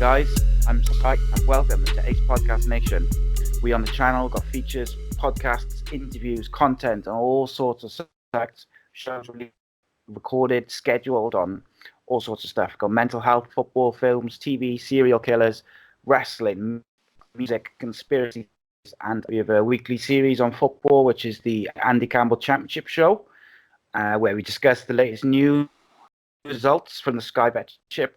guys, I'm Spike and welcome to ACEcast Nation. We on the channel got features, podcasts, interviews, content, and all sorts of subjects, shows really recorded, scheduled on all sorts of stuff. Got mental health, football, films, TV, serial killers, wrestling, music, conspiracies, and we have a weekly series on football, which is the Andy Campbell Championship Show, where we discuss the latest news results from the Sky Bet Championship,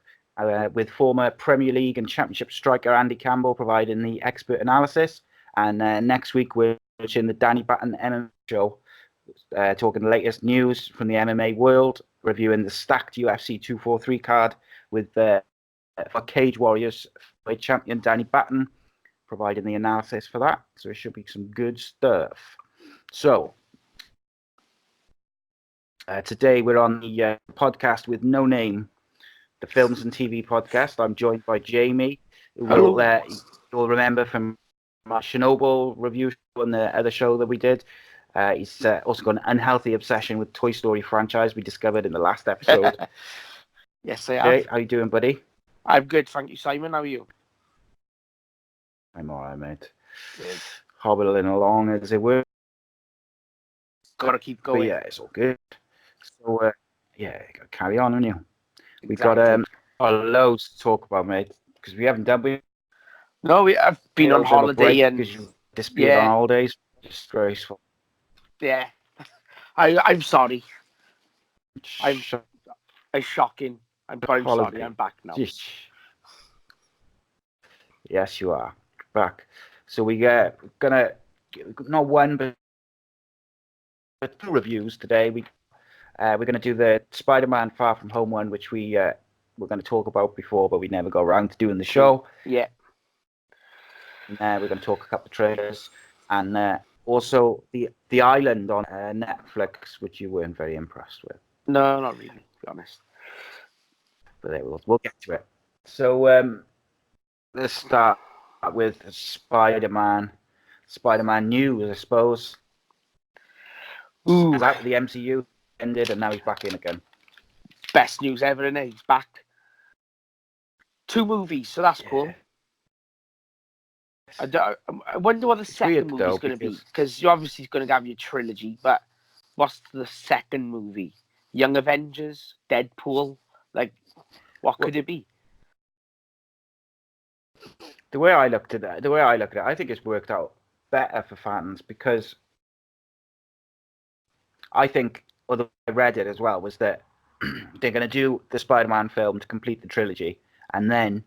with former Premier League and Championship striker Andy Campbell providing the expert analysis. And next week we're watching the Danny Batten MMA show, talking the latest news from the MMA world, reviewing the stacked UFC 243 card with Cage Warriors champion Danny Batten providing the analysis for that. So it should be some good stuff. So today we're on the podcast with No Name, the Films and TV podcast. I'm joined by Jamie, who you'll remember from my Chernobyl review show and the other show that we did. He's also got an unhealthy obsession with Toy Story franchise we discovered in the last episode. Yes, I have. How you doing, buddy? I'm good, thank you, Simon. How are you? I'm all right, mate. Good. Hobbling along as it were. Got to keep going. But yeah, it's all good. So, gotta carry on, haven't you? Exactly. We've got loads to talk about, mate, because we haven't done. No, I've been on holiday and because you disappeared on holidays. Disgraceful. Yeah, I'm sorry. I'm shocking. I'm very sorry. I'm back now. Yes, you are back. So we're gonna not one but two reviews today. We're going to do the Spiderman Far From Home one, which we were going to talk about before, but we never got around to doing the show. Yeah. And we're going to talk a couple of trailers, and also the Island on Netflix, which you weren't very impressed with. No, not really, to be honest. But we'll get to it. So let's start with Spider-Man news, I suppose. Ooh. He's out of the MCU. Ended and now he's back in again. Best news ever, innit? He's back. 2 movies, so that's cool. I wonder what the second movie's going to be, because you're obviously going to have your trilogy, but what's the second movie? Young Avengers? Deadpool? Like, what could it be? The way I looked at it, I think it's worked out better for fans, because I think, although I read it as well, was that they're going to do the Spider-Man film to complete the trilogy, and then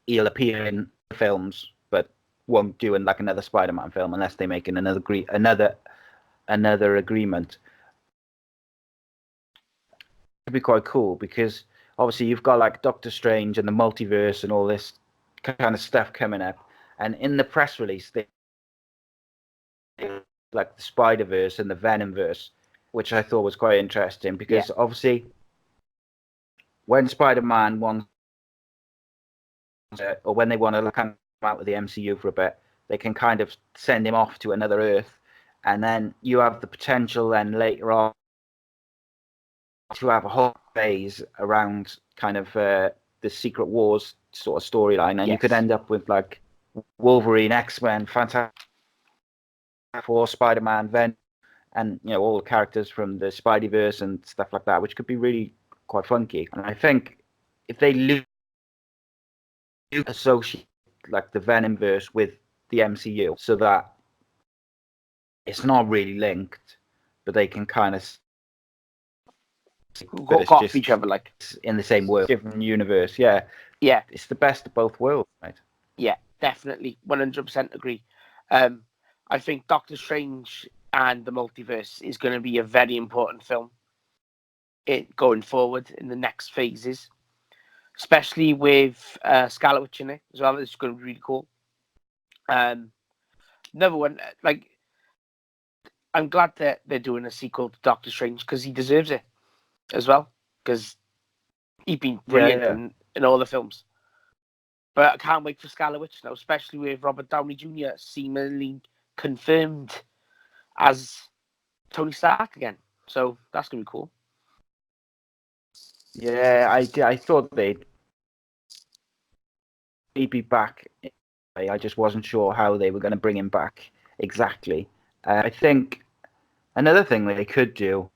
he'll appear in films, but won't do like another Spider-Man film unless they make another agreement. It'd be quite cool, because obviously you've got like Doctor Strange and the multiverse and all this kind of stuff coming up, and in the press release they like the Spider-Verse and the Venomverse, which I thought was quite interesting, because obviously when Spider-Man wants or when they want to come out with the MCU for a bit, they can kind of send him off to another Earth, and then you have the potential then later on to have a whole phase around kind of the Secret Wars sort of storyline, and you could end up with like Wolverine, X-Men, Fantastic Four, Spider-Man, Venom, and all the characters from the Spideyverse and stuff like that, which could be really quite funky. And I think if they associate like the Venomverse with the MCU, so that it's not really linked, but they can kind of go off each other, like in the same world, different universe. Yeah, it's the best of both worlds, right? Yeah, definitely, 100% agree. I think Doctor Strange and the Multiverse is going to be a very important film going forward in the next phases, especially with Scarlet Witch in it as well. It's going to be really cool. Another one, like, I'm glad that they're doing a sequel to Doctor Strange, because he deserves it as well, because he's been brilliant in all the films. But I can't wait for Scarlet Witch now, especially with Robert Downey Jr. seemingly confirmed as Tony Stark again. So that's going to be cool. Yeah, I thought they'd be back. I just wasn't sure how they were going to bring him back exactly. I think another thing they could do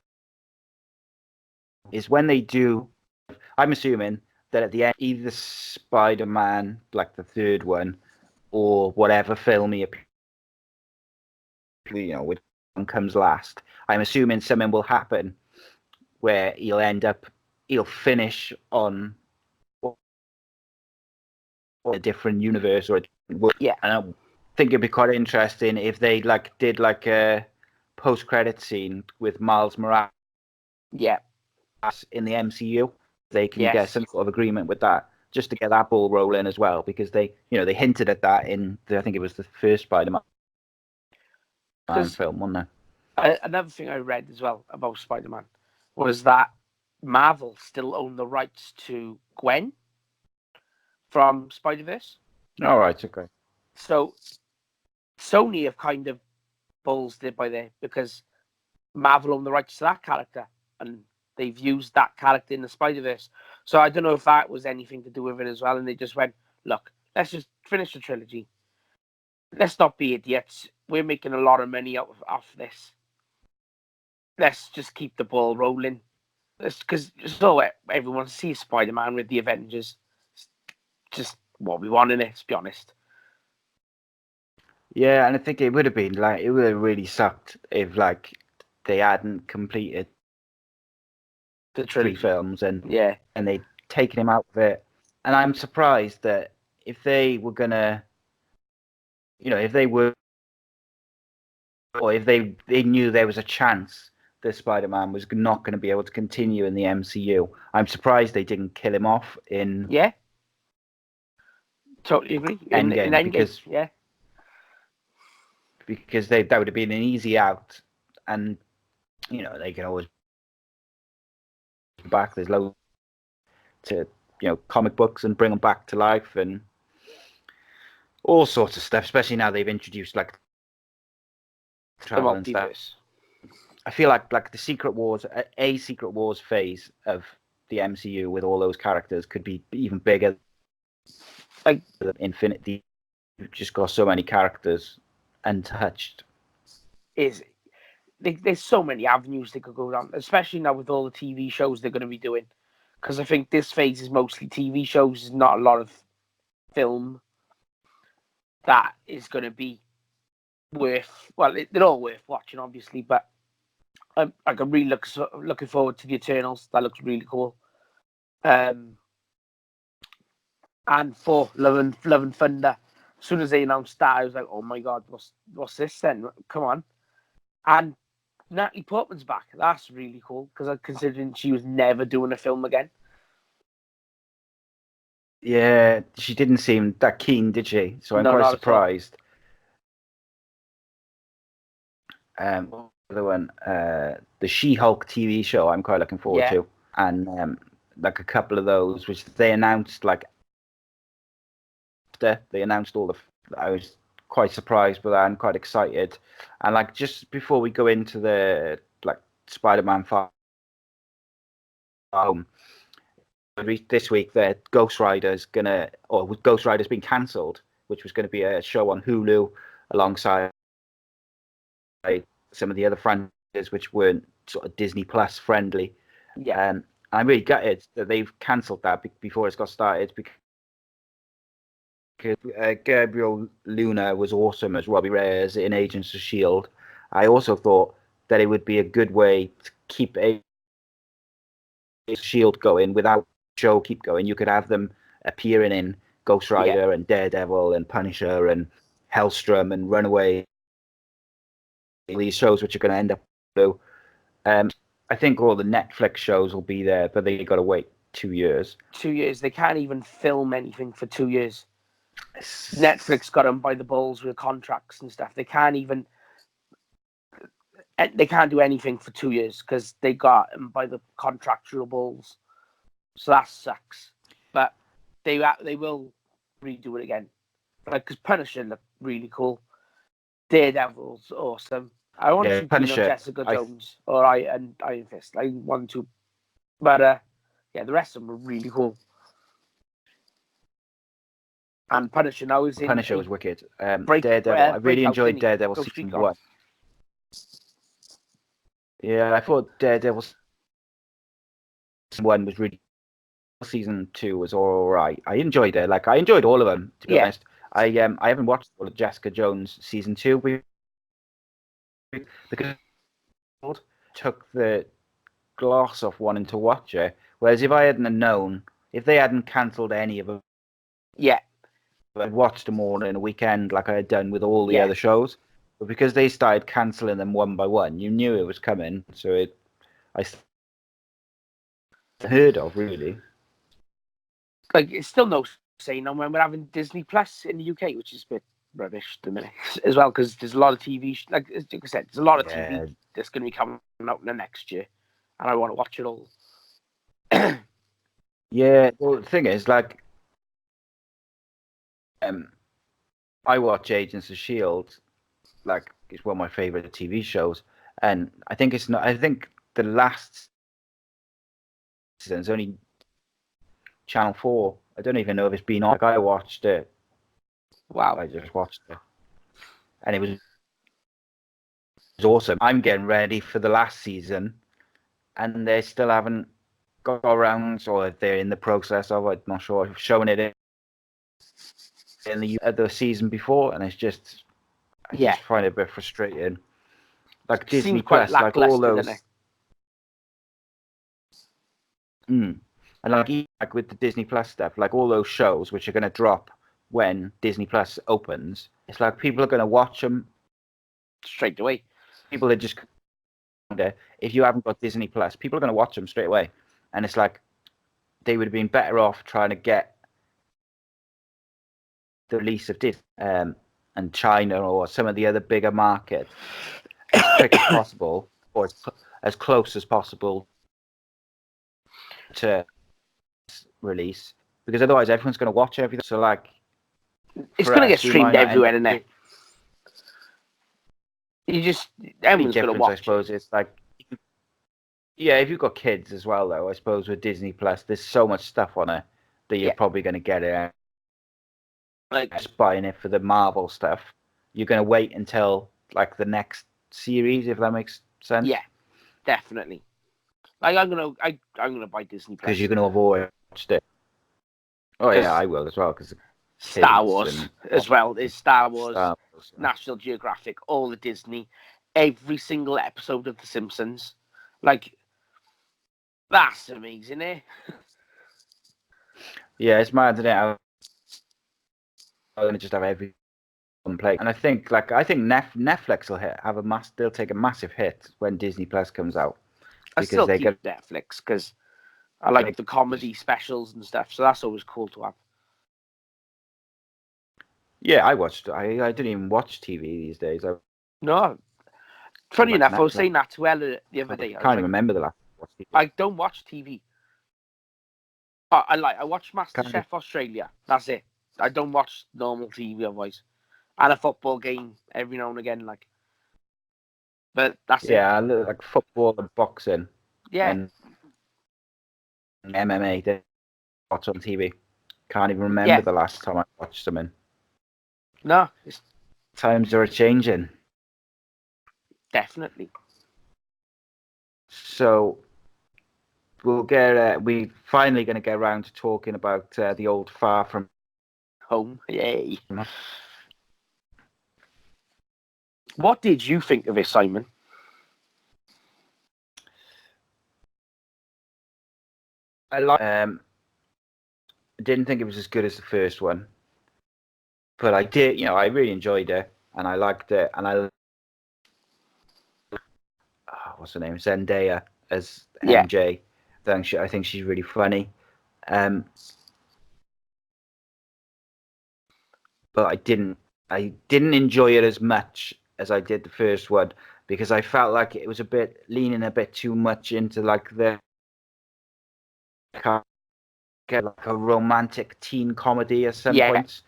is when they do. I'm assuming that at the end, either Spider-Man, like the third one, or whatever film he appears, which one comes last. I'm assuming something will happen where he'll finish on a different universe or a different world. Yeah, And I think it'd be quite interesting if they did a post-credit scene with Miles Morales yeah, in the MCU. They can get yes. some sort of agreement with that, just to get that ball rolling as well, because they hinted at that in I think it was the first Spider-Man Because film, wasn't it? another thing I read as well about Spider-Man was that Marvel still own the rights to Gwen from Spider-Verse. All right, okay. So Sony have kind of bullsed it by there because Marvel own the rights to that character and they've used that character in the Spider-Verse. So I don't know if that was anything to do with it as well. And they just went, look, let's just finish the trilogy. Let's not be idiots. We're making a lot of money off this. Let's just keep the ball rolling. Because so everyone sees Spider-Man with the Avengers. It's just what we want in it, to be honest. Yeah, and I think it would have been it would have really sucked if they hadn't completed The 3 trilogy. films Yeah. and they'd taken him out of it. And I'm surprised that if they were gonna, if they were, or if they knew there was a chance that Spider-Man was not going to be able to continue in the MCU, I'm surprised they didn't kill him off in Yeah. Totally agree. In Endgame Endgame, yeah. because that would have been an easy out, and they can always be back. There's loads to comic books and bring them back to life and all sorts of stuff. Especially now they've introduced The travel and stuff. multiverse. I feel like the Secret Wars, a Secret Wars phase of the MCU with all those characters could be even bigger. Like Infinity, you've just got so many characters untouched. There's so many avenues they could go down, especially now with all the TV shows they're going to be doing. Because I think this phase is mostly TV shows, not a lot of film that is going to be they're all worth watching, obviously, but I'm really looking forward to the Eternals. That looks really cool. And for Love and Thunder, as soon as they announced that, I was like, oh my god, what's this then? Come on. And Natalie Portman's back. That's really cool because considering she was never doing a film again. Yeah, she didn't seem that keen, did she? So I'm No, quite not at all. surprised. The one, the She-Hulk TV show, I'm quite looking forward Yeah, to, and a couple of those, which they announced after they announced all the. I was quite surprised by that and quite excited, and just before we go into the Spider-Man Far From Home, this week that Ghost Rider's been cancelled, which was going to be a show on Hulu alongside some of the other franchises which weren't sort of Disney Plus friendly. yeah, I'm really gutted that they've cancelled that before it's got started because Gabriel Luna was awesome as Robbie Reyes in Agents of S.H.I.E.L.D. I also thought that it would be a good way to keep S.H.I.E.L.D. going without the show keep going. You could have them appearing in Ghost yeah. Rider and Daredevil and Punisher and Hellstrom and Runaway. These shows which are going to end up through. I think all the Netflix shows will be there, but they got to wait 2 years. 2 years. They can't even film anything for 2 years. Netflix got them by the balls with contracts and stuff. They can't do anything for 2 years because they got them by the contractual balls. So that sucks. But they will redo it again. Because Punisher looked really cool. Daredevil's awesome. I want to see Punisher. Jessica Jones or Iron Fist. I want to, but Yeah, the rest of them were really cool. And Punisher now is in Punisher was wicked. break, Daredevil. I really breakout, enjoyed didn't he? Daredevil Go season streak on. 1. Yeah, I thought Daredevil season 1 was really. Season 2 was all right. I enjoyed it. Like I enjoyed all of them, to be honest. I haven't watched all of Jessica Jones season 2 because I took the gloss off wanting to watch it. Whereas if I hadn't known, if they hadn't cancelled any of them, I'd watched them all in a weekend like I had done with all the other shows. But because they started cancelling them one by one, you knew it was coming. So I heard of, really. Like, it's still no saying on when we're having Disney Plus in the UK, which is a bit rubbish at the minute as well, because there's a lot of TV, like I said, there's a lot of TV that's going to be coming out in the next year, and I want to watch it all. Yeah, well, the thing is, like, I watch Agents of S.H.I.E.L.D., like, it's one of my favourite TV shows, and I think it's not, I think the last season is only Channel 4. I don't even know if it's been on. Like, I watched it. Wow. I just watched it. And it was awesome. I'm getting ready for the last season, and they still haven't got around, or they're in the process of, I'm not sure, showing it in the season before, and it's just, I just find it a bit frustrating. Like Disney Plus, like all those. And like with the Disney Plus stuff, like all those shows which are going to drop when Disney Plus opens, it's like people are going to watch them straight away. People are just, if you haven't got Disney Plus, people are going to watch them straight away, and it's like they would have been better off trying to get the release of Disney and China or some of the other bigger markets as quick as possible, or as close as possible to release, because otherwise everyone's going to watch everything. So like, it's going to get streamed everywhere, isn't it? Everyone's going to watch. I suppose it's like, yeah, if you've got kids as well, though, I suppose with Disney Plus, there's so much stuff on it that you're probably going to get it. Like just buying it for the Marvel stuff, you're going to wait until like the next series, if that makes sense. Yeah, definitely. Like I'm gonna buy Disney Plus because you're going to avoid it. Oh yeah, I will as well, because Star Wars as well. There's Star Wars, National Geographic, all the Disney, every single episode of The Simpsons. Like, that's amazing, eh? Yeah, it's mad, isn't it? I'm going to just have every one play, and I think Netflix will they'll take a massive hit when Disney Plus comes out. I still keep Netflix because I like the comedy specials and stuff, so that's always cool to have. Yeah, I didn't even watch TV these days. No. Funny enough, I was saying that to Ella the other day. I can't even remember the last TV. I don't watch TV. I watch MasterChef Australia. That's it. I don't watch normal TV otherwise. And a football game every now and again, like. But that's it. Yeah, like football and boxing. Yeah. And MMA, they watch on TV. Can't even remember the last time I watched them in. No. Times are changing. Definitely. So we're finally going to get around to talking about the old Far From Home. Yay. What did you think of it, Simon? I didn't think it was as good as the first one, but I did. I really enjoyed it, and I liked it, and what's her name? Zendaya as MJ. I think she's really funny. But I didn't enjoy it as much as I did the first one, because I felt like it was leaning a bit too much into like like a romantic teen comedy at some points,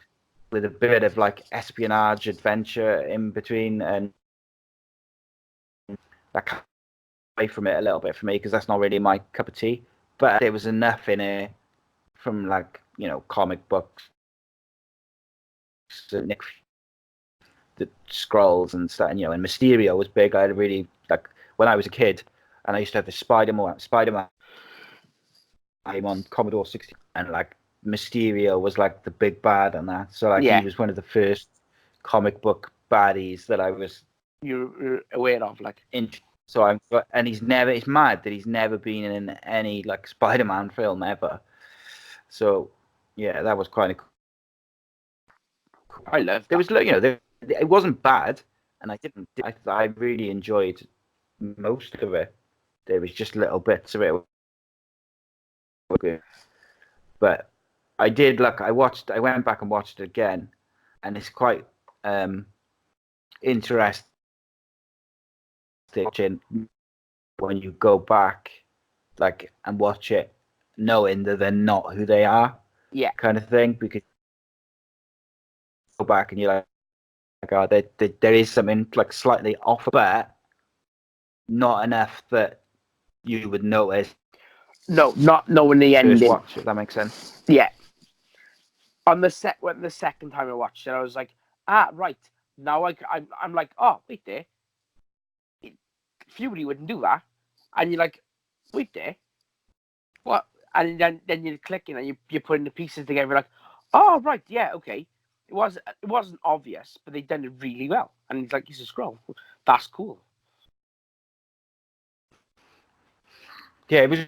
with a bit of like espionage adventure in between, and that away from it a little bit for me, because that's not really my cup of tea. but there was enough in it from like comic books, Nick, the scrolls and stuff, and and Mysterio was big. I really like when I was a kid, and I used to have the Spiderman game on Commodore 60, and like Mysterio was like the big bad on that. So like he was one of the first comic book baddies that I was you're aware of, like. So it's mad that he's never been in any like Spider-Man film ever. So yeah, that was quite cool. I loved there was it wasn't bad, and I really enjoyed most of it. There was just little bits of it, but I went back and watched it again, and it's quite interesting when you go back like and watch it knowing that they're not who they are, kind of thing, because you go back and you're like, oh, there is something like slightly off, but not enough that you would notice. No, not knowing the ending. Watch it, that makes sense. Yeah. On the second time I watched it, I was like, right. Now I'm like, oh, wait there. Fury wouldn't do that. And you're like, wait there. What? And then you're clicking and you're putting the pieces together, like, oh, right, yeah, okay. It wasn't obvious, but they'd done it really well. And it's like, it's a scroll. That's cool. Yeah, it was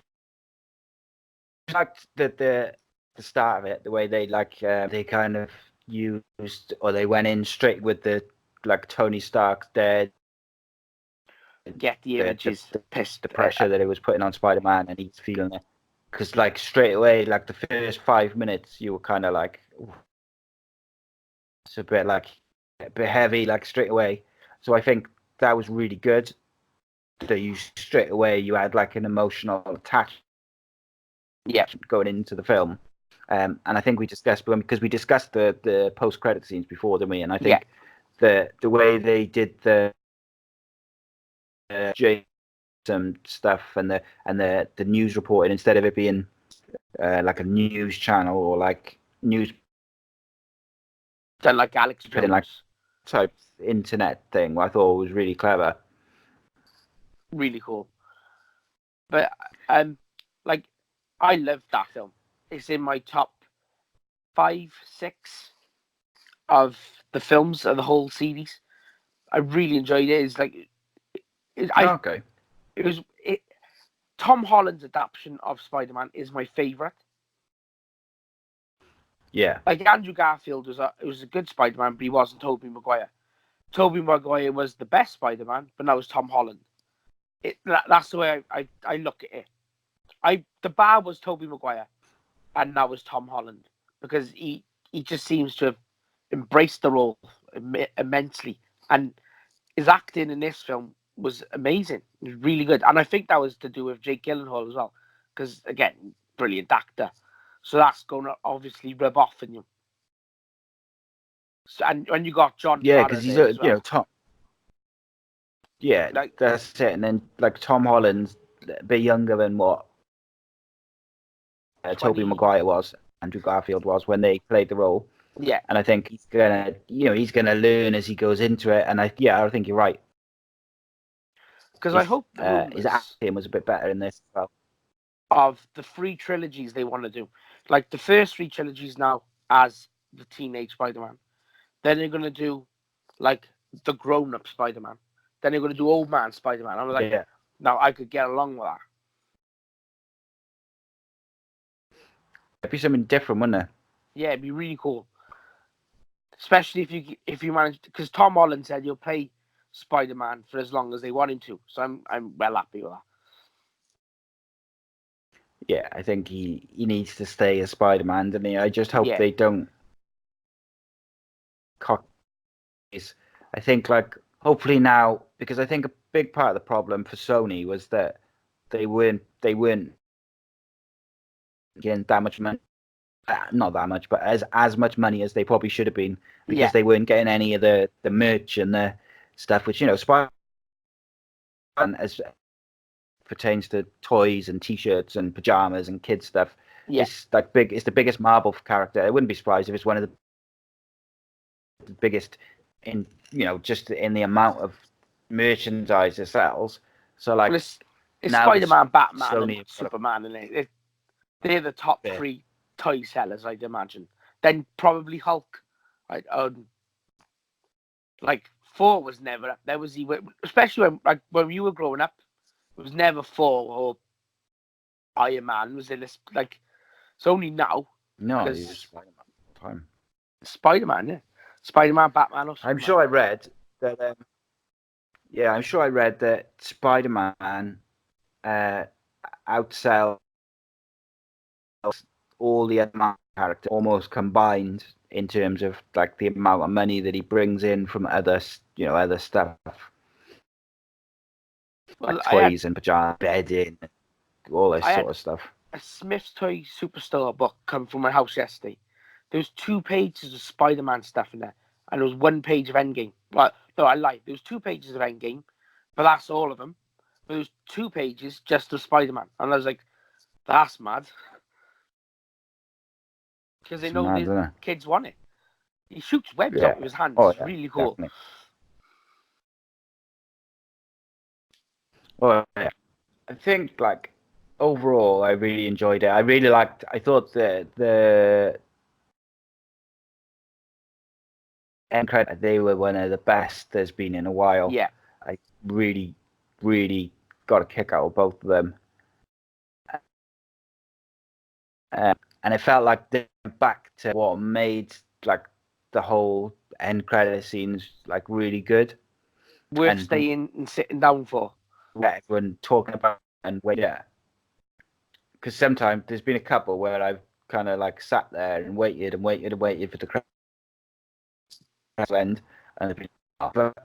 like the start of it, the way they they kind of used, or they went in straight with the like Tony Stark's dead. Get the images, the pressure that it was putting on Spider-Man, and he's feeling it. Because like straight away, like the first 5 minutes, you were kind of like, ooh. It's a bit heavy, like straight away. So I think that was really good. That you straight away you had like an emotional attachment. Yeah, going into the film, and I think we discussed the post-credit scenes before, didn't we? And I think the way they did the Jason stuff and the news reporting, instead of it being like a news channel or like news, done like Alex Jones, like type internet thing, I thought was really clever, really cool. But like I love that film. It's in my top 5, 6 of the films of the whole series. I really enjoyed it. It's like okay. Tom Holland's adaptation of Spider-Man is my favorite. Yeah. Like Andrew Garfield was a good Spider-Man, but he wasn't Tobey Maguire. Tobey Maguire was the best Spider-Man, but now it's Tom Holland. That's the way I look at it. The bar was Tobey Maguire, and now it's Tom Holland, because he just seems to have embraced the role immensely, and his acting in this film was amazing. It was really good, and I think that was to do with Jake Gyllenhaal as well, because again, brilliant actor. So that's going to obviously rub off on you. So, and when you got John, because he's Tom. Yeah, like, that's it. And then like Tom Holland's a bit younger than what Tobey Maguire was, Andrew Garfield was when they played the role. Yeah, and I think he's gonna learn as he goes into it. And I think you're right. Because I hope his acting was a bit better in this as well. Of the 3 trilogies they want to do, like the first 3 trilogies now as the teenage Spider-Man, then they're gonna do like the grown-up Spider-Man, then they're gonna do old man Spider-Man. I was like, now I could get along with that. It'd be something different, wouldn't it? Yeah, it'd be really cool, especially if you manage, because Tom Holland said you'll play Spider-Man for as long as they want him to. So I'm well happy with that. Yeah, I think he needs to stay as Spider-Man, doesn't he? I just hope they don't I think hopefully now, because I think a big part of the problem for Sony was that they weren't getting that much money. Not that much, but as much money as they probably should have been, because they weren't getting any of the merch and the stuff, which Spider-Man as pertains to toys and T-shirts and pajamas and kids stuff. Yeah. It's like big. It's the biggest Marvel character. I wouldn't be surprised if it's one of the biggest in just in the amount of merchandise it sells. So like, well, it's Spider-Man, Batman, Sony and Superman, and they're the top three toy sellers, I'd imagine. Then probably Hulk. Right? Like Thor was never up there, was he? Especially when you were growing up, it was never Thor or Iron Man. Was it like? It's only now. No, it was Spider-Man time. Spider-Man, yeah. Spider-Man, Batman, or Superman. I'm sure I read that. Yeah, I'm sure I read that Spider-Man outsells all the other characters almost combined in terms of like the amount of money that he brings in from other stuff, like toys and pajamas, bedding, all this sort of stuff. A Smith's Toy Superstar book come from my house yesterday. There was 2 pages of Spider-Man stuff in there, and there was 1 page of Endgame. Well, no, I lied. There was 2 pages of Endgame, but that's all of them. But there was 2 pages just of Spider-Man, and I was like, "That's mad," because they know the kids want it. He shoots webs out with his hands. It's really cool. Definitely. Well, yeah. I think like overall, I really enjoyed it. I thought the end credit, they were one of the best there's been in a while. Yeah. I really, really got a kick out of both of them. And it felt like they went back to what made like the whole end credit scenes like really good. Worth staying and sitting down for. Everyone talking about and wait, yeah. Because sometimes there's been a couple where I've kind of like sat there and waited for the credits to end, and but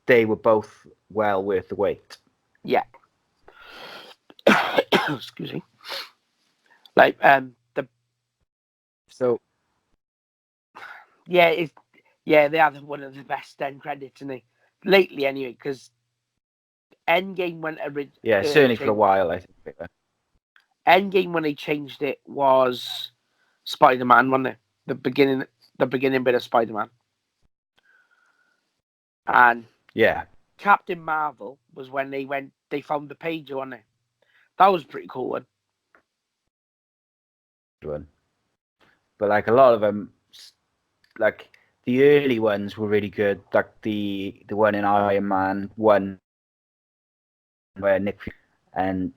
they were both well worth the wait. Yeah. Excuse me. Like they are one of the best end credits, and lately anyway, because Endgame went certainly for a while, I think. Endgame, when they changed it, was Spider-Man, wasn't it? The beginning bit of Spider-Man. And Captain Marvel was when they found the page, wasn't it? That was a pretty cool one. But like a lot of them, like the early ones were really good. Like the one in Iron Man 1, where Nick and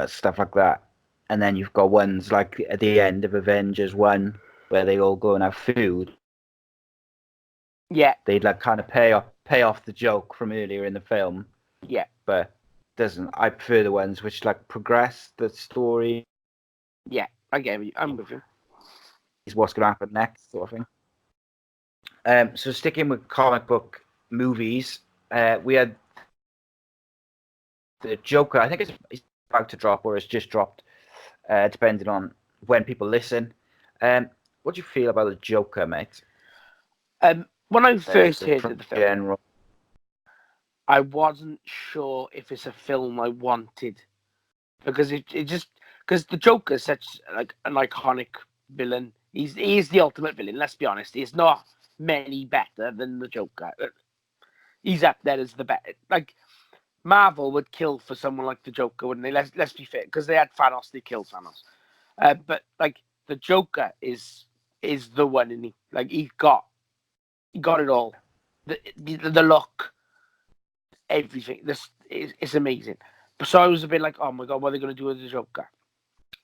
stuff like that. And then you've got ones like at the end of Avengers 1, where they all go and have food. Yeah. They'd like kind of pay off the joke from earlier in the film. Yeah. But I prefer the ones which like progress the story. Yeah, I get you. I'm with you. Is what's going to happen next, sort of thing. So sticking with comic book movies, we had the Joker. I think it's about to drop or it's just dropped, depending on when people listen. What do you feel about the Joker, mate? When I first heard of the film, general, I wasn't sure if it's a film I wanted, because because the Joker is such like an iconic villain. He's the ultimate villain. Let's be honest. He's not many better than the Joker. He's up there as the best. Like Marvel would kill for someone like the Joker, wouldn't they? Let's be fair, because they had Thanos. They killed Thanos. But like the Joker is the one, and he got it all. The look, everything. It's amazing. So I was a bit like, oh my god, what are they going to do with the Joker?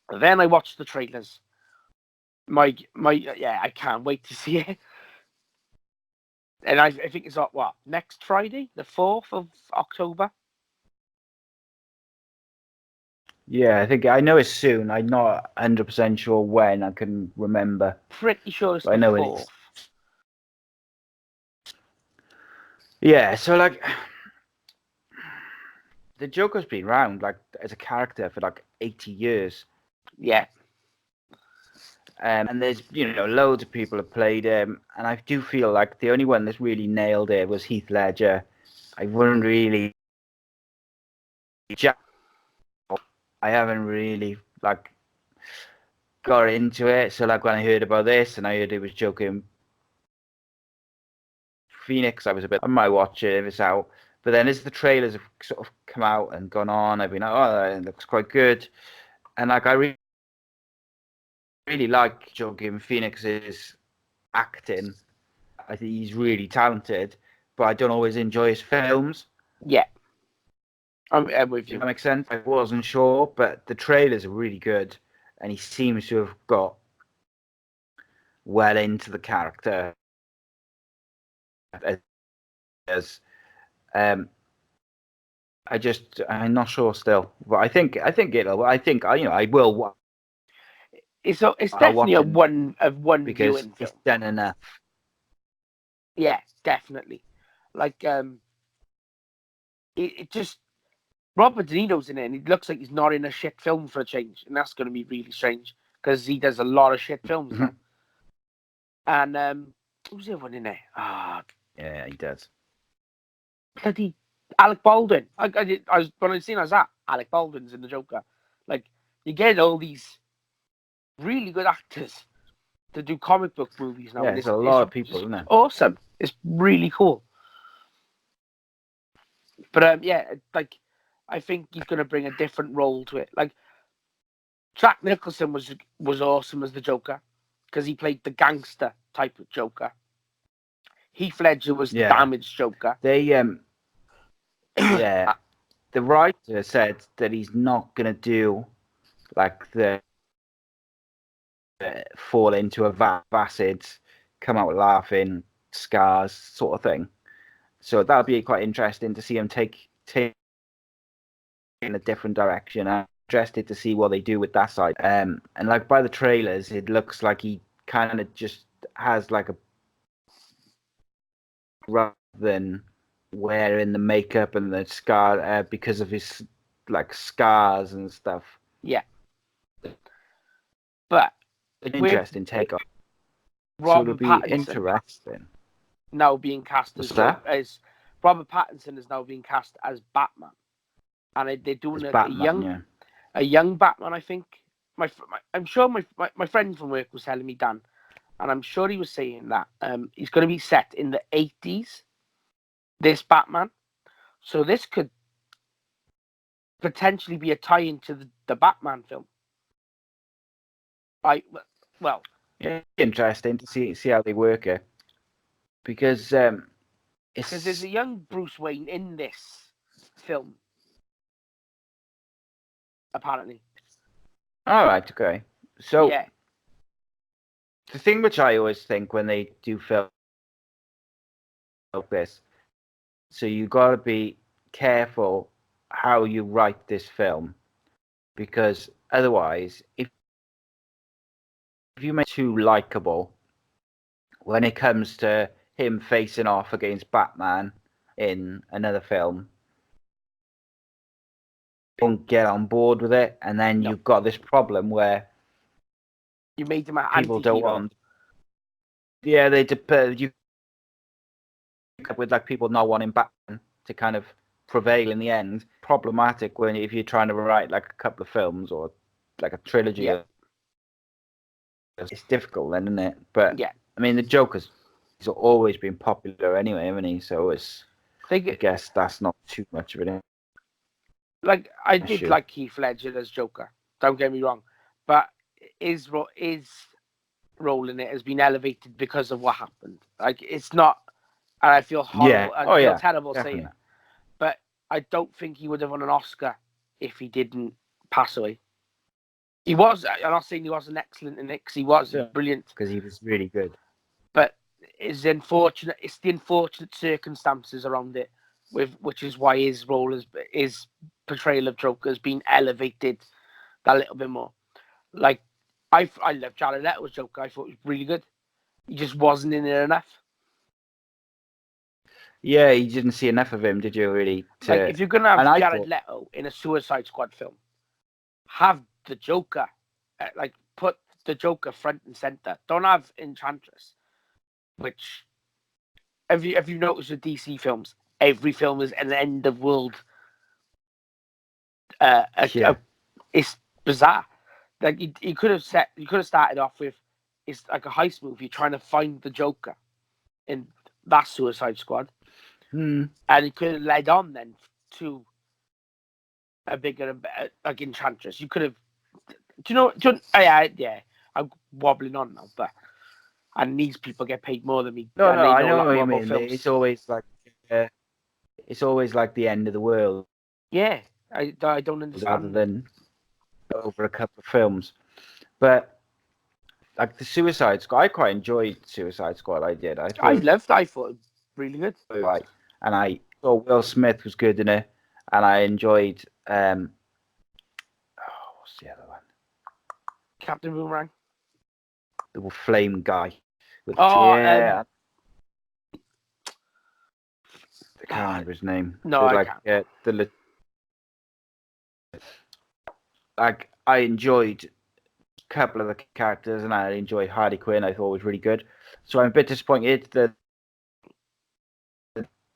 And then I watched the trailers. I can't wait to see it. And I think it's next Friday, the 4th of October. Yeah, I know it's soon. I'm not 100% sure when. I can remember. Pretty sure it's the 4th. Yeah, so like the Joker's been around like as a character for like 80 years. Yeah. And there's loads of people have played him, and I do feel like the only one that's really nailed it was Heath Ledger. I wouldn't really I haven't really like got into it. So like when I heard about this and I heard it was Joaquin Phoenix, I was a bit. I might watch it if it's out. But then as the trailers have sort of come out and gone on, I've been like, oh, it looks quite good. And like I really like Joaquin Phoenix's acting. I think he's really talented, but I don't always enjoy his films. Yeah, I'm with Does you. that make sense? I wasn't sure, but the trailers are really good, and he seems to have got well into the character. As I'm not sure still, but I think it'll. I will. It's I'll definitely watch a it one because viewing it's film. done enough. Yeah, definitely. Like it just Robert De Niro's in it, and it looks like he's not in a shit film for a change, and that's going to be really strange because he does a lot of shit films now. And who's the other one in there? Yeah, he does. Bloody Alec Baldwin. I was when I seen I was at Alec Baldwin's in the Joker. Like you get all these really good actors to do comic book movies now, Yeah, and there's a lot of people, isn't it's there? awesome. It's really cool. But yeah, like I think he's going to bring a different role to it. Like Jack Nicholson was awesome as the Joker because he played the gangster type of Joker. Heath Ledger was the Yeah, damaged Joker. they yeah, the writer said that he's not gonna do like the fall into a vat of acid, come out laughing, scars sort of thing. So that'll be quite interesting to see him take in a different direction. I'm interested to see what they do with that side. And like by the trailers, it looks like he kind of just has like a rather than wearing the makeup and the scar because of his like scars and stuff. Yeah, but with Interesting take on. So it'll Robert be Pattinson interesting. now being cast as What's that? As Robert Pattinson is now being cast as Batman, and they're doing It's a Batman, yeah. young Batman. I think I'm sure my friend from work was telling me Dan, and I'm sure he was saying that he's going to be set in the 80s. This Batman, so this could potentially be a tie-in to the Batman film. I well, Yeah, interesting to see how they work it because because there's it's a young Bruce Wayne in this film, apparently. all right. Okay, so Yeah, the thing which I always think when they do film like this, so you got to be careful how you write this film because otherwise, if you make it too likable when it comes to him facing off against Batman in another film, don't get on board with it, and then no, you've got this problem where you made him an people don't anti-hero. want. Yeah, you with like people not wanting Batman to kind of prevail in the end. Problematic when if you're trying to write like a couple of films or like a trilogy. Yeah, It's difficult then, isn't it? But yeah. I mean, the Joker's he's always been popular anyway, haven't he? So I They guess that's not too much of an like I did issue. like Heath Ledger as Joker. Don't get me wrong, but his role in it has been elevated because of what happened. Like it's not, and I feel Yeah. horrible. I Oh feel yeah. terrible saying Definitely. that, but I don't think he would have won an Oscar if he didn't pass away. He was. I'm not saying he wasn't excellent in it because he was brilliant, Because he was really good. but it's unfortunate. It's the unfortunate circumstances around it, which is why his role his portrayal of Joker has been elevated that little bit more. Like I love Jared Leto's Joker. I thought it was really good. He just wasn't in it enough. Yeah, you didn't see enough of him, did you? Really? Like if you're gonna have And I Jared thought, Leto in a Suicide Squad film, have the Joker, like put the Joker front and center. Don't have Enchantress, which have you noticed with DC films? Every film is an end of world, a yeah, it's bizarre. Like you could have started off with it's like a heist movie trying to find the Joker in that Suicide Squad, and it could have led on then to a bigger like Enchantress. You could have. Do you know? Yeah. I'm wobbling on now, but and these people get paid more than me. No, And they I know a know lot what more you about mean. films. It's always like the end of the world. Yeah, I don't understand. Rather than over a couple of films, but like the Suicide Squad, I quite enjoyed Suicide Squad. I did. I thought it was really good. Right, and I thought Will Smith was good in it, and I enjoyed. What's the other one? Captain Boomerang. The flame guy. I can't remember his name. No, I can't. I enjoyed a couple of the characters, and I enjoyed Harley Quinn. I thought was really good. So I'm a bit disappointed that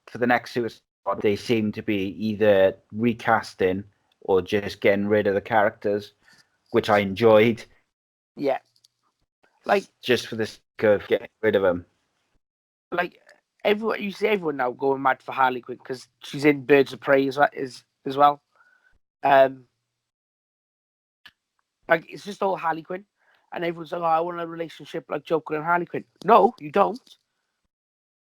for the next Suicide Squad, they seem to be either recasting or just getting rid of the characters, which I enjoyed. Yeah, like just for the sake of getting rid of them. Like you see everyone now going mad for Harley Quinn because she's in Birds of Prey as well. Like it's just all Harley Quinn, and everyone's like, "Oh, I want a relationship like Joker and Harley Quinn." No, you don't.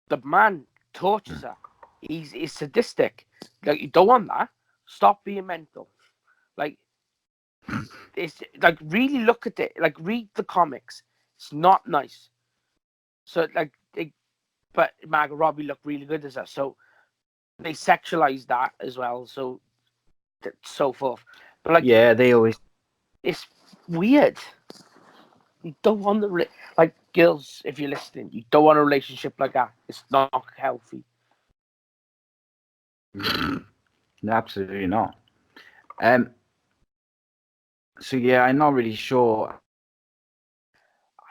The man tortures her. He's sadistic. Like you don't want that. Stop being mental. Like it's like really look at it. Like read the comics. It's not nice. So but Margot Robbie looked really good as her. So they sexualize that as well. So forth. But like yeah, they always. It's weird. You don't want like girls. If you're listening, you don't want a relationship like that. It's not healthy. Absolutely not. So yeah, I'm not really sure.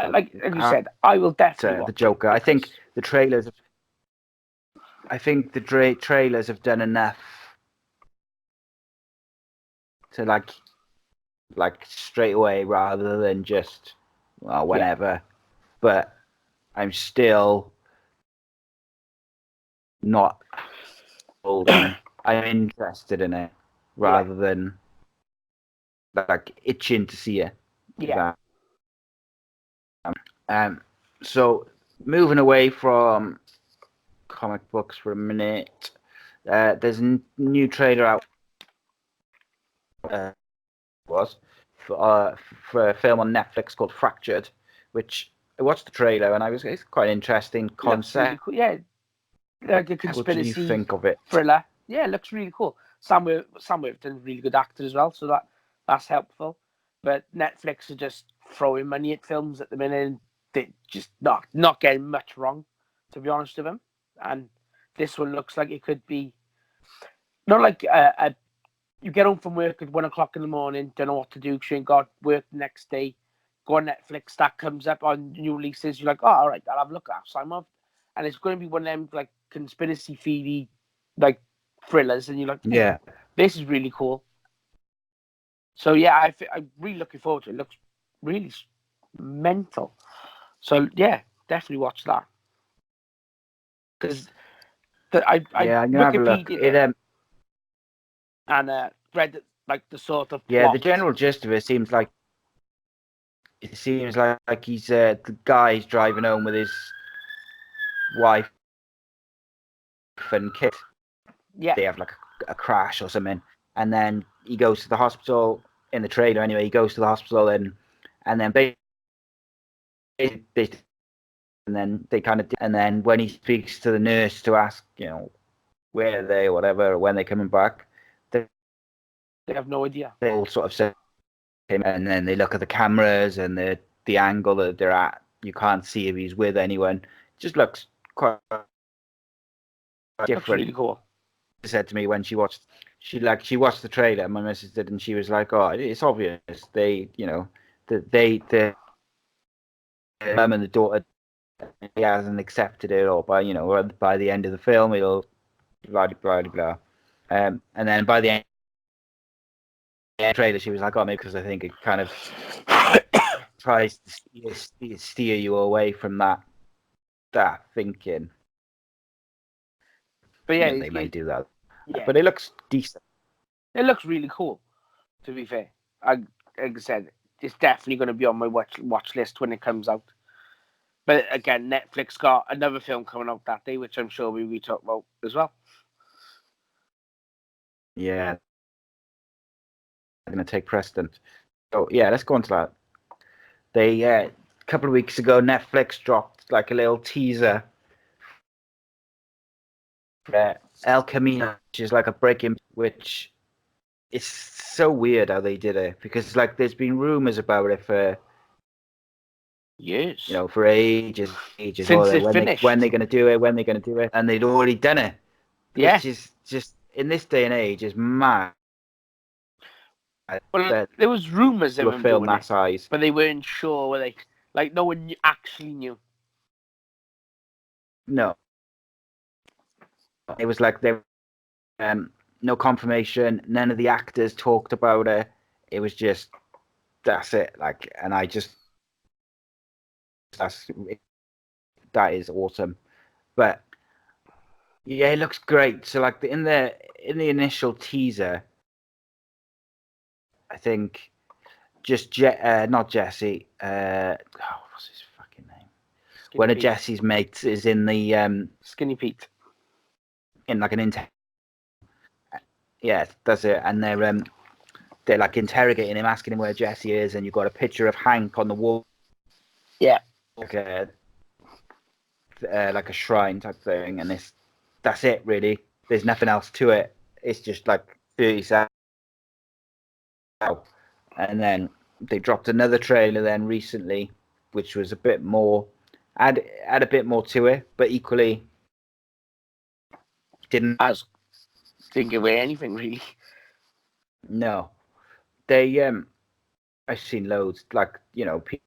Like you said, I will definitely watch the Joker. I think the trailers. I think the trailers have done enough to like straight away rather than just whenever. Yeah. But I'm still not holding. I'm interested in it rather than like itching to see it. Yeah. So moving away from comic books for a minute, there's a new trailer out. For a film on Netflix called Fractured, which I watched the trailer and it's quite an interesting concept. Really cool. Yeah, like a conspiracy. What do you think of it? Thriller. Yeah, it looks really cool. Sam Worthington's a really good actor as well, so that's helpful. But Netflix are just throwing money at films at the minute, and they're just not getting much wrong, to be honest with them. And this one looks like it could be not like you get home from work at 1 o'clock in the morning, don't know what to do because you ain't got work the next day. Go on Netflix, that comes up on new releases. You're like, oh, all right, I'll have a look at that. Sign off. And it's going to be one of them like conspiracy theory like thrillers, and you're like, yeah, this is really cool. So yeah, I'm really looking forward to it. It looks really mental. So yeah, definitely watch that because I I'm gonna have a look. And read like the sort of plot. The general gist of it seems like he's the guy's driving home with his wife and kid. Yeah, they have like a crash or something, and then he goes to the hospital in the trailer. Anyway, he goes to the hospital and then and then they kind of and then when he speaks to the nurse to ask where are they or whatever, or when they're coming back, they have no idea. They all sort of say, and then they look at the cameras and the angle that they're at. You can't see if he's with anyone. It just looks quite different. Looks really cool. She said to me when she watched the trailer. My missus did, and she was like, "Oh, it's obvious. The mum and the daughter, he hasn't accepted it, or by the end of the film, it'll blah blah blah blah." And then by the end, trailer, she was like, "Oh, maybe because I think it kind of tries to steer you away from that thinking." But yeah, They may do that, yeah, but it looks decent. it looks really cool. To be fair, like I said, it's definitely going to be on my watch list when it comes out. But again, Netflix got another film coming out that day, which I'm sure we will talk about as well. Yeah, going to take precedent. So yeah, let's go on to that. They a couple of weeks ago, Netflix dropped like a little teaser for El Camino, which is like a breaking, which is so weird how they did it, because like there's been rumors about it for Yes, for ages. Since Or it when finished. they're going to do it, and they'd already done it. Yeah. Which is just in this day and age is mad. Well, That there was rumors of a him film doing that it, size, but they weren't sure. Were they? Like no one actually knew. no, it was like there no confirmation. None of the actors talked about it. It was just that's it. Like, and I just that's that is awesome. But yeah, it looks great. So like in the initial teaser, I think just not Jesse. What's his fucking name? Skinny One of Pete. Jesse's mates is in the Skinny Pete. in like an yeah, that's it. And they're like interrogating him, asking him where Jesse is, and you've got a picture of Hank on the wall. Yeah. Like a shrine type thing, and that's it really. There's nothing else to it. It's just like 30 seconds. And then they dropped another trailer then recently, which was a bit more, add a bit more to it, but equally didn't. Didn't give away anything really. No, they I've seen loads like people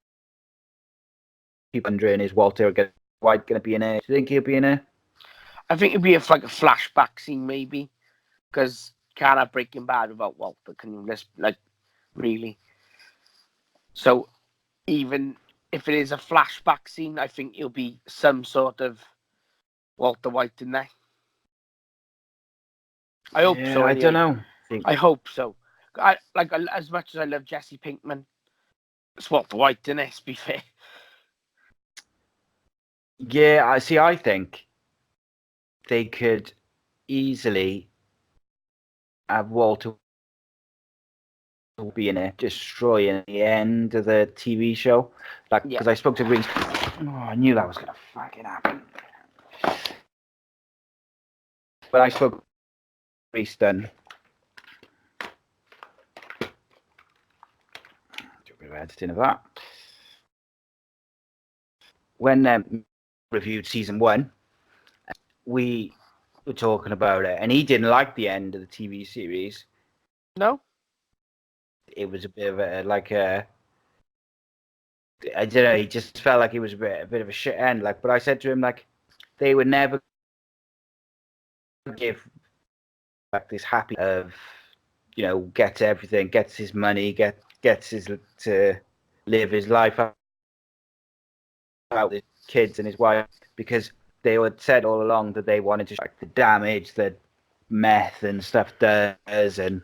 wondering is Walter White going to be in it? Do you think he'll be in it? I think it'd be like a flashback scene maybe, because can't have Breaking Bad without Walter. Can you like really? So even if it is a flashback scene, I think it'll be some sort of Walter White in there. I hope so. I Anyway. don't know. I hope so. I like as much as I love Jesse Pinkman, it's Walter White in it. To be fair. Yeah, I see. I think they could easily have Walter be in it, destroying the end of the TV show. Like, because I spoke to Reese. Oh, I knew that was gonna fucking happen. But I spoke to Reese then. Do a bit of editing of that. When reviewed season 1, we were talking about it, and he didn't like the end of the TV series. No. It was a bit of a I don't know. He just felt like it was a bit of a shit end. Like, but I said to him like, they would never give like this happy of gets everything, gets his money, gets his to live his life out with his kids and his wife, because they had said all along that they wanted to like the damage that meth and stuff does, and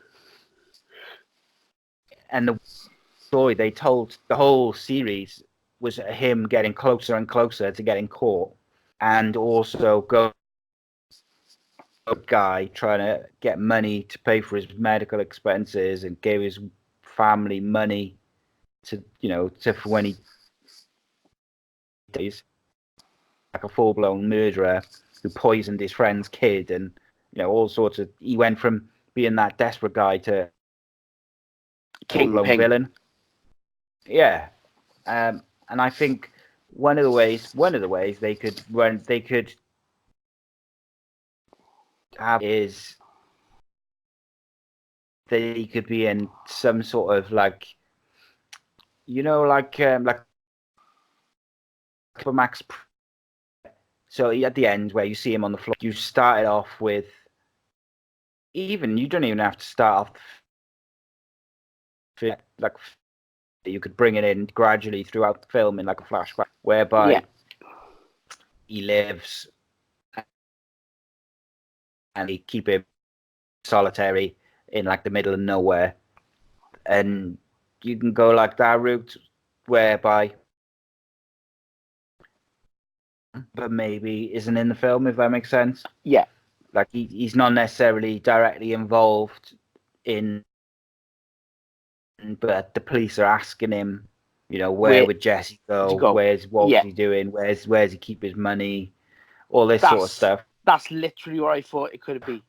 the story they told the whole series was him getting closer and closer to getting caught, and also go a guy trying to get money to pay for his medical expenses and gave his family money to for when he dies, like a full-blown murderer who poisoned his friend's kid, and all sorts of. He went from being that desperate guy to full-blown villain. Yeah, and I think one of the ways they could have is they could be in some sort of like like Max. So at the end where you see him on the floor, you started off with you don't even have to start off like you could bring it in gradually throughout the film in like a flashback, whereby he lives and they keep him solitary in like the middle of nowhere, and you can go like that route whereby but maybe isn't in the film, if that makes sense. Yeah. Like he's not necessarily directly involved in, but the police are asking him, where would Jesse go? What was he doing? Where's he keep his money? All this sort of stuff. That's literally what I thought it could be.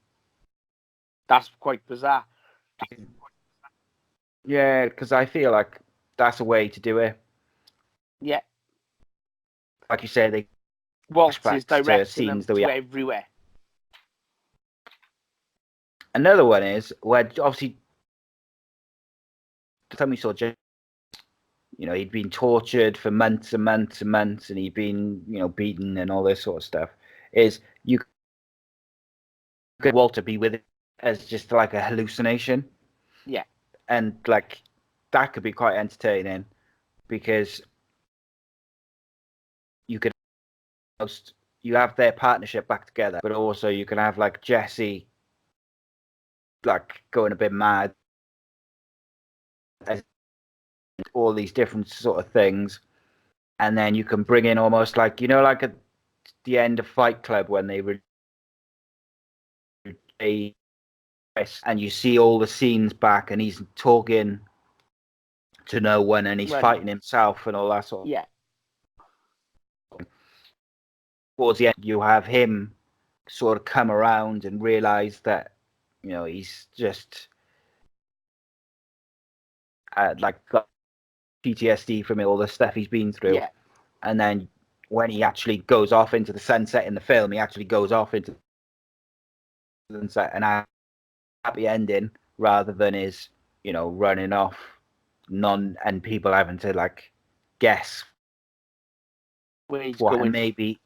That's quite bizarre. Yeah, because I feel like that's a way to do it. Yeah. Like you said, they Walt is directing them to everywhere. Another one is where obviously the time we saw Jesse, he'd been tortured for months and months and months, and he'd been, beaten and all this sort of stuff. Is you could Walter be with it as just like a hallucination? Yeah. And like that could be quite entertaining because you could you have their partnership back together, but also you can have like Jesse like going a bit mad, all these different sort of things, and then you can bring in almost like like at the end of Fight Club when they and you see all the scenes back and he's talking to no one and he's fighting himself and all that sort of towards the end you have him sort of come around and realize that he's just like got PTSD from all the stuff he's been through, and then when he actually goes off into the sunset in the film, he actually goes off into the sunset and happy ending rather than his running off and people having to like guess where he's going. And maybe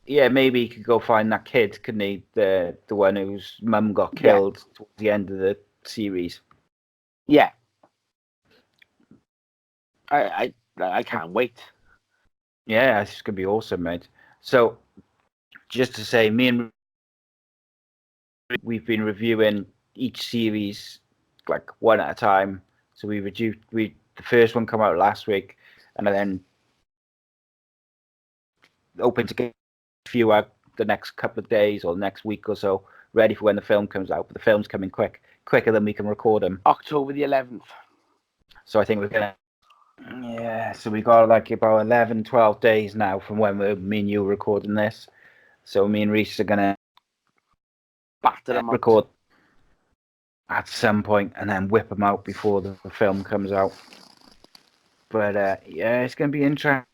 he could go find that kid, couldn't he, the one whose mum got killed towards the end of the series. I can't wait. Yeah, it's gonna be awesome, mate. So just to say, we've been reviewing each series like one at a time. So the first one come out last week, and then open to get a few out the next couple of days or next week or so, ready for when the film comes out. But the film's coming quicker than we can record them. October the 11th. So I think we're gonna. So we got like about 11, 12 days now from when me and you are recording this. So me and Reese are gonna record at some point and then whip them out before the film comes out. But it's gonna be interesting,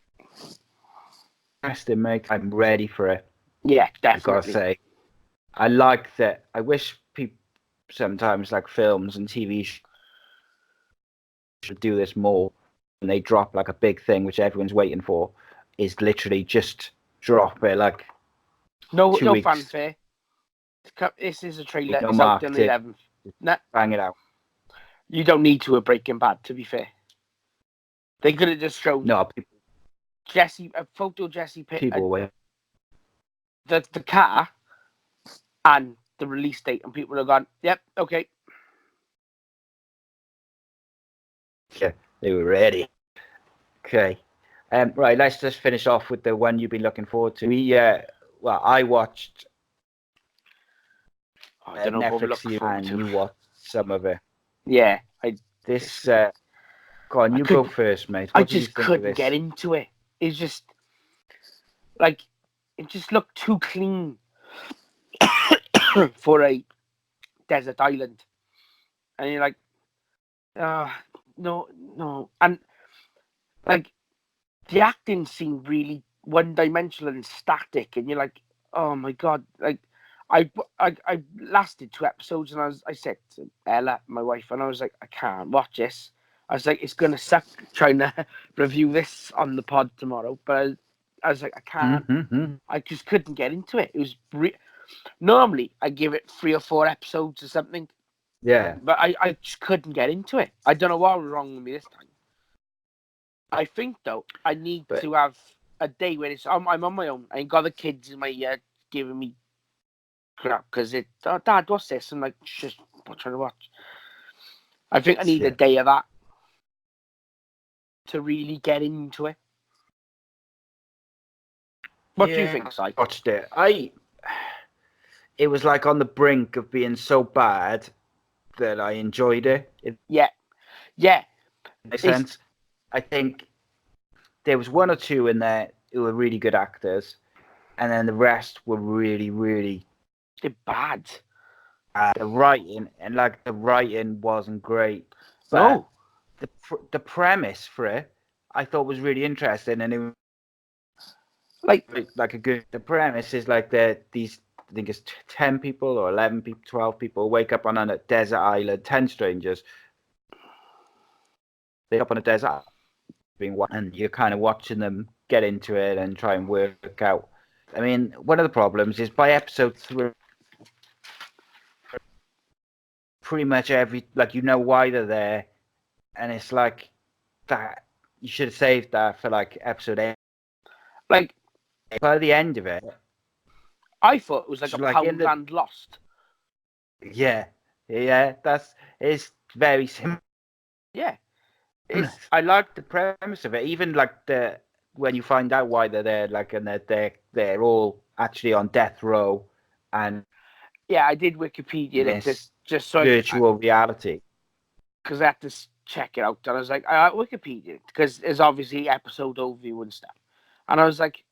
mate. I'm ready for it. Yeah, definitely. I've got to say, I like that. I wish people sometimes like films and TV should do this more. When they drop like a big thing which everyone's waiting for, is literally just drop it like no fanfare. This is a trailer. No it's out on the 11th. Nah. Bang it out. You don't need to a Breaking Bad, to be fair. They could have just shown a photo of Jesse Pitt, the car and the release date, and people have gone, yep, okay. Yeah, they were ready. Okay. Right, let's just finish off with the one you've been looking forward to. I watched Netflix and you watched some of it. Yeah. Go on, go first, mate. I just couldn't get into it. It's just, like, it just looked too clean for a desert island. And you're like, no. And, like, the acting seemed really one-dimensional and static. And you're like, oh, my God. Like, I lasted 2 episodes and I said to Ella, my wife, and I was like, I can't watch this. I was like, it's going to suck trying to review this on the pod tomorrow. But I was like, I can't. Mm-hmm. I just couldn't get into it. It was normally I give it 3 or 4 episodes or something. Yeah. But I just couldn't get into it. I don't know what was wrong with me this time. I think though I need But to have a day where I'm on my own. I ain't got the kids in my ear giving me crap because Dad, what's this? I'm like, just trying to watch. I think I need a day of that to really get into it. What do you think, Si? Watched it. It was like on the brink of being so bad that I enjoyed it. Yeah. Makes sense. I think there was one or two in there who were really good actors, and then the rest were really, really they're bad. The writing wasn't great, but No. the premise for it I thought was really interesting, and it was like a good. The premise is like these. I think it's 10 people or 11 people, 12 people wake up on a desert island, 10 strangers. They up on a desert and you're kind of watching them get into it and try and work out. I mean, one of the problems is by episode 3, pretty much why they're there, and it's like that. You should have saved that for like episode 8. Like by the end of it, I thought it was like so a like Poundland Lost. Yeah, it's very similar. Yeah, I like the premise of it. Even like when you find out why they're there, like, and they're all actually on death row, and yeah, I did Wikipedia it just so virtual reality because I had to check it out, and I was like, I Wikipedia because there's obviously episode overview and stuff, and I was like,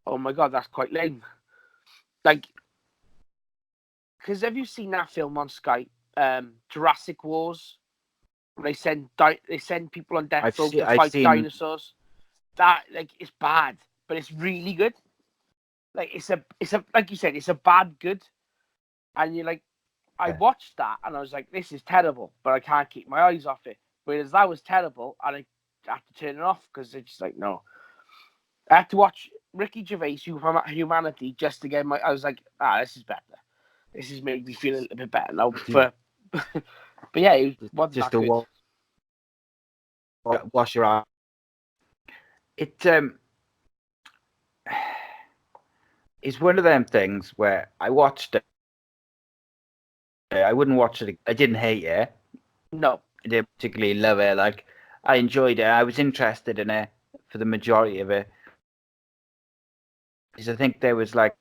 oh my god, that's quite lame. Like, because have you seen that film on Skype, Jurassic Wars? They send people on death row to fight dinosaurs. That it's bad, but it's really good. Like it's a like you said, it's a bad good, and you're like, I watched that and I was like, this is terrible, but I can't keep my eyes off it. Whereas that was terrible, and I had to turn it off because it's like no. I had to watch Ricky Gervais' Humanity just to get I was like, this is better. This has made me feel a little bit better now. But yeah, it wasn't just that good. Wash your eyes. It's one of them things where I watched it. I wouldn't watch it. I didn't hate it. No, I didn't particularly love it. Like, I enjoyed it. I was interested in it for the majority of it. Because I think there was like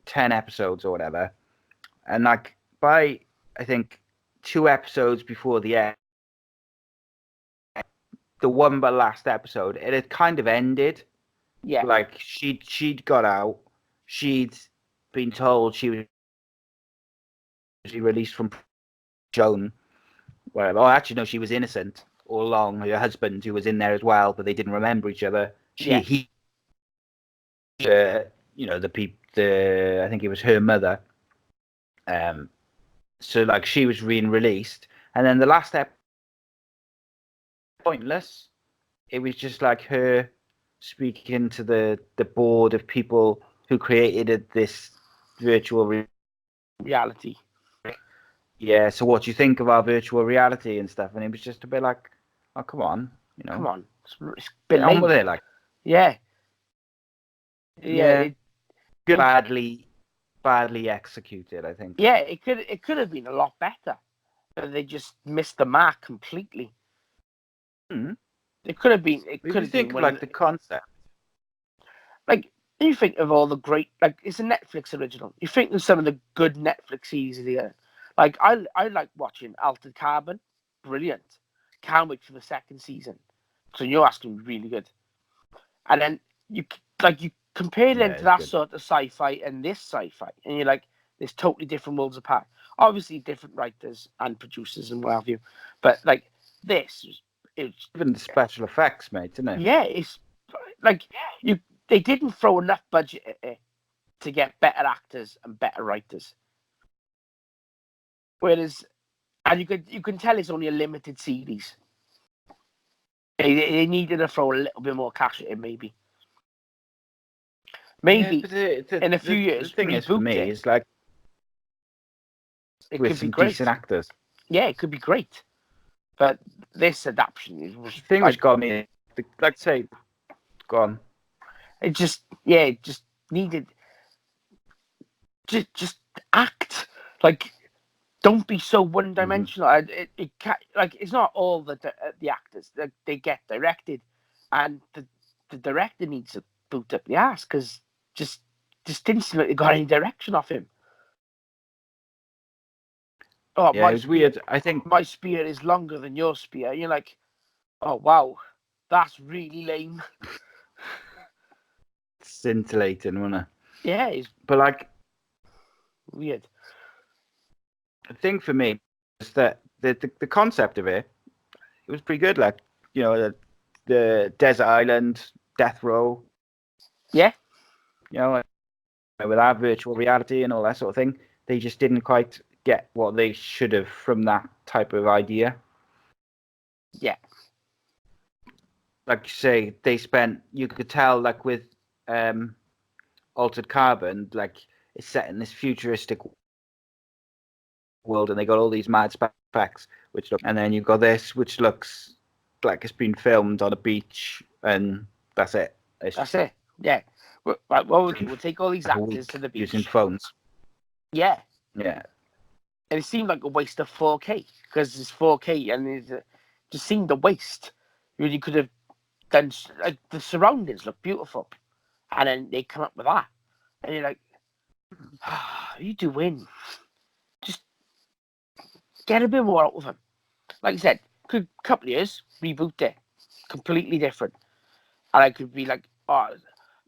10 episodes or whatever, and like by I think 2 episodes before the end, the one but last episode, it had kind of ended. Yeah, like she'd got out. She'd been told she was released from Joan. Whatever. Oh, actually, no, she was innocent all along. Her husband, who was in there as well, but they didn't remember each other. He, I think it was her mother. So like she was being released, and then the last episode, pointless. It was just like her speaking to the board of people who created this virtual reality. Yeah, so what do you think of our virtual reality and stuff? And it was just a bit like, oh, come on, come on, it's a bit lame. On with it, like, yeah. Badly executed, I think. Yeah, it could have been a lot better, but they just missed the mark completely. It could have been. It could have been like the concept. Like you think of all the great, like it's a Netflix original. You think of some of the good Netflix series here. Like I like watching Altered Carbon, brilliant. Can't wait for the second season. So you're asking really good. And then you compare them to that sort of sci-fi and this sci-fi, and you're like, there's totally different worlds apart. Obviously, different writers and producers and what have you, but like this, it's even the special effects, mate, isn't it? Yeah, it's like they didn't throw enough budget at it to get better actors and better writers. Whereas, and you can tell it's only a limited series. They needed to throw a little bit more cash at it, maybe. Maybe in a few years. The thing is, for me, it's like It with could be some great. decent actors. Yeah, it could be great. But this adaptation was The thing which got me, like I say, gone. it just needed just act like. Don't be so one-dimensional. It can't, like, it's not all the actors that they get directed, and the director needs to boot up the ass because just didn't seem like they got any direction off him. Oh, Yeah, it was weird. I think my spear is longer than your spear. You're like, oh wow, that's really lame. scintillating, wasn't it? Yeah, it's But like, weird. the thing for me is that the concept of it was pretty good. Like, you know, the desert island, death row. Yeah, You know, with our virtual reality and all that sort of thing, they just didn't quite get what they should have from that type of idea. yeah, Like you say, you could tell, like with Altered Carbon, like it's set in this futuristic world and they got all these mad specs, and then you've got this, which looks like it's been filmed on a beach, and that's it. that's it. Yeah. What we'll do, we'll take all these Like actors to the beach. using phones. Yeah. Yeah. And it seemed like a waste of 4K because it's 4K and it just seemed a waste. You really could have done, like, the surroundings look beautiful, and then they come up with that, and you're like, what are you doing? Just get a bit more out of them. Like I said, could couple of years reboot it, completely different, and I could be like, oh,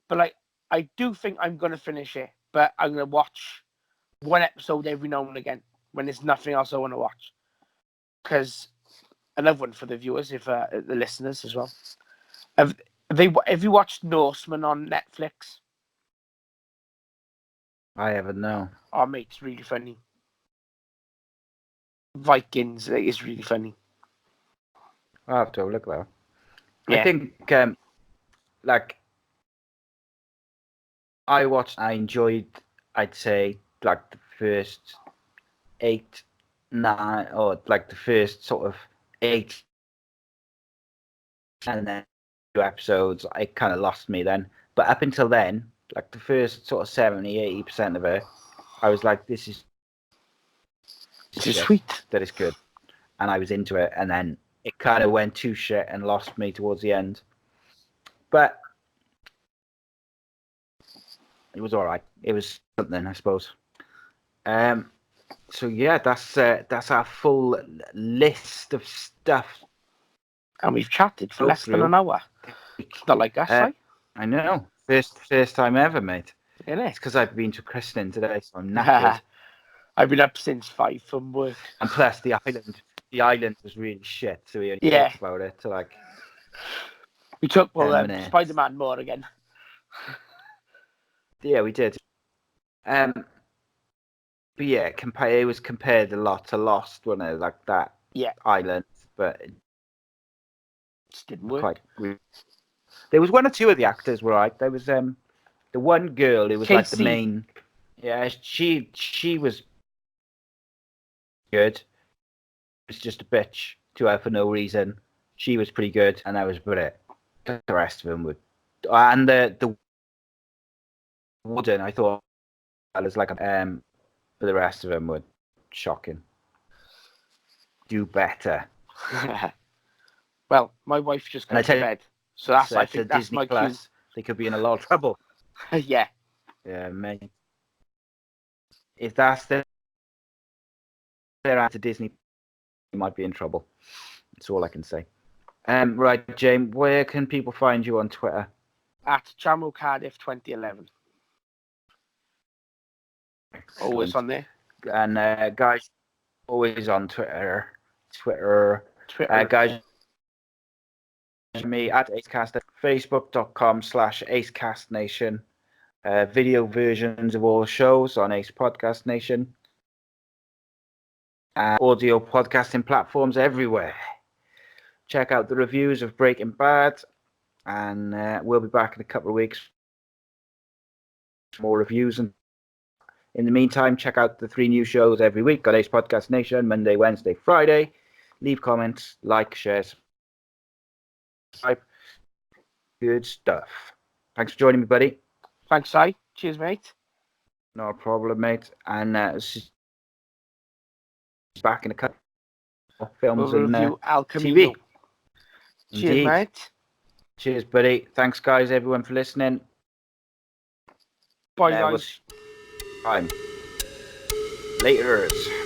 but like I do think I'm gonna finish it, but I'm gonna watch one episode every now and again when there's nothing else I want to watch. Because another one for the viewers, if the listeners as well. Have you watched Norseman on Netflix? I haven't know. Oh mate, it's really funny. Vikings is really funny. I'll have to have a look though. Yeah. I think like I enjoyed, I'd say, like the first 8, 9, or like the first sort of 8, and then 2 episodes, I kind of lost me then. But up until then, like the first sort of 70-80% of it, I was like, this is sweet. That is good. And I was into it, and then it kind of went to shit and lost me towards the end. But it was all right. It was something, I suppose. So yeah, that's our full list of stuff. And we've chatted for less than an hour. It's not like us, right? I know. First time ever, mate. Isn't it? It's because I've been to christening today, so I'm knackered. I've been up since 5 from work. And plus, the island was really shit, so we only talked about it to like. We took Spiderman more again. Yeah, we did. But yeah, it was compared a lot to Lost, wasn't it? Like that island, but it just didn't work. There was one or two of the actors were right. There was the one girl who was Casey. Like the main. Yeah, she was good. It's just a bitch to her for no reason. She was pretty good, and that was about it. The rest of them would, and the Warden, I thought was like but the rest of them were shocking. Do better. Well, my wife just got to bed, so that's I think that's Disney my Plus, cue. They could be in a lot of trouble. Yeah. Yeah, mate. If that's their answer to Disney, you might be in trouble. That's all I can say. Right, James, where can people find you on Twitter? At Chamo Cardiff 2011. Excellent. Always on there. And guys, always on Twitter. Guys, me at ACEcast, facebook.com/ACEcastNation. Video versions of all shows on Ace Podcast Nation. Audio podcasting platforms everywhere. Check out the reviews of Breaking Bad, and we'll be back in a couple of weeks for more reviews and In the meantime, check out the 3 new shows every week on Ace Podcast Nation, Monday, Wednesday, Friday. Leave comments, like, share, subscribe. Good stuff. Thanks for joining me, buddy. Thanks, Si. Cheers, mate. No problem, mate. And back in a couple of films We'll and review Al Camino. TV. Cheers, Indeed. mate. Cheers, buddy. Thanks, guys, everyone, for listening. Bye, guys. Time. Laters.